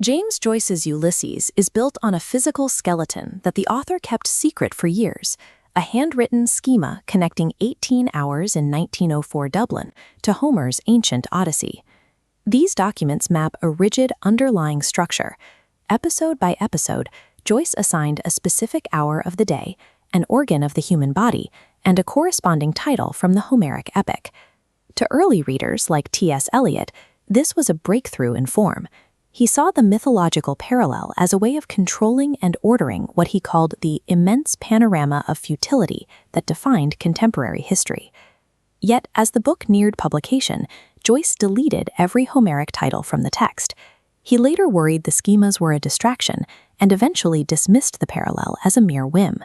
James Joyce's Ulysses is built on a physical skeleton that the author kept secret for years, a handwritten schema connecting 18 hours in 1904 Dublin to Homer's ancient Odyssey. These documents map a rigid underlying structure. Episode by episode, Joyce assigned a specific hour of the day, an organ of the human body, and a corresponding title from the Homeric epic. To early readers like T.S. Eliot, this was a breakthrough in form. He saw the mythological parallel as a way of controlling and ordering what he called the immense panorama of futility that defined contemporary history. Yet, as the book neared publication, Joyce deleted every Homeric title from the text. He later worried the schemas were a distraction and eventually dismissed the parallel as a mere whim.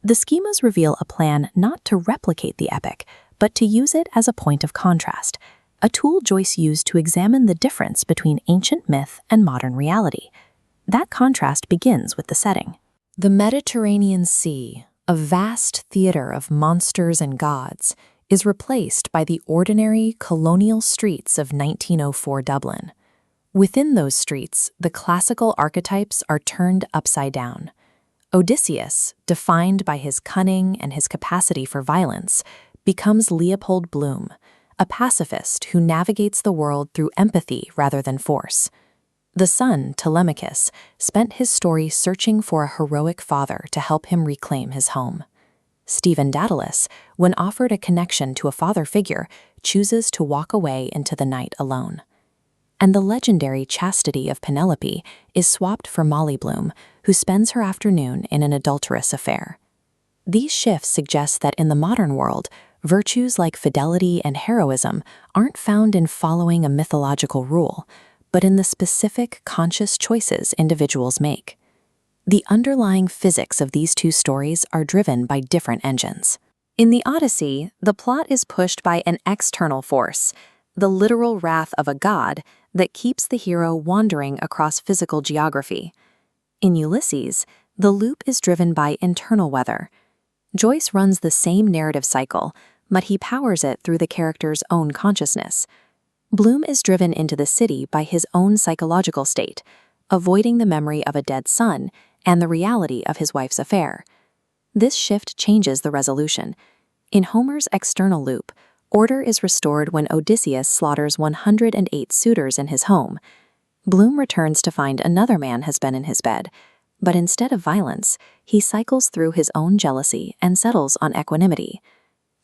The schemas reveal a plan not to replicate the epic, but to use it as a point of contrast, a tool Joyce used to examine the difference between ancient myth and modern reality. That contrast begins with the setting. The Mediterranean Sea, a vast theater of monsters and gods, is replaced by the ordinary colonial streets of 1904 Dublin. Within those streets, the classical archetypes are turned upside down. Odysseus, defined by his cunning and his capacity for violence, becomes Leopold Bloom, a pacifist who navigates the world through empathy rather than force. The son, Telemachus, spent his story searching for a heroic father to help him reclaim his home. Stephen Daedalus, when offered a connection to a father figure, chooses to walk away into the night alone. And the legendary chastity of Penelope is swapped for Molly Bloom, who spends her afternoon in an adulterous affair. These shifts suggest that in the modern world, virtues like fidelity and heroism aren't found in following a mythological rule, but in the specific conscious choices individuals make. The underlying physics of these two stories are driven by different engines. In the Odyssey, the plot is pushed by an external force, the literal wrath of a god that keeps the hero wandering across physical geography. In Ulysses, the loop is driven by internal weather. Joyce runs the same narrative cycle, but he powers it through the character's own consciousness. Bloom is driven into the city by his own psychological state, avoiding the memory of a dead son and the reality of his wife's affair. This shift changes the resolution. In Homer's external loop, order is restored when Odysseus slaughters 108 suitors in his home. Bloom returns to find another man has been in his bed, but instead of violence, he cycles through his own jealousy and settles on equanimity.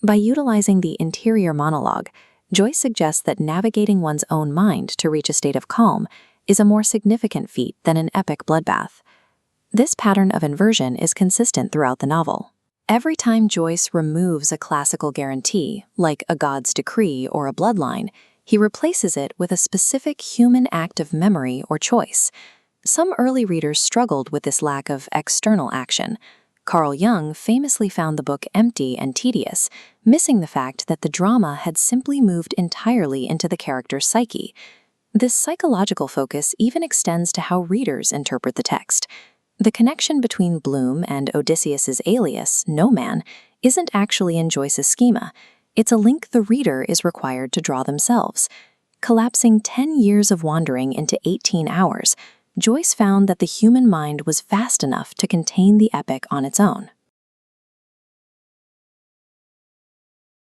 By utilizing the interior monologue, Joyce suggests that navigating one's own mind to reach a state of calm is a more significant feat than an epic bloodbath. This pattern of inversion is consistent throughout the novel. Every time Joyce removes a classical guarantee, like a god's decree or a bloodline, he replaces it with a specific human act of memory or choice. Some early readers struggled with this lack of external action. Carl Jung famously found the book empty and tedious, missing the fact that the drama had simply moved entirely into the character's psyche. This psychological focus even extends to how readers interpret the text. The connection between Bloom and Odysseus's alias, No Man, isn't actually in Joyce's schema. It's a link the reader is required to draw themselves. Collapsing 10 years of wandering into 18 hours, Joyce found that the human mind was vast enough to contain the epic on its own.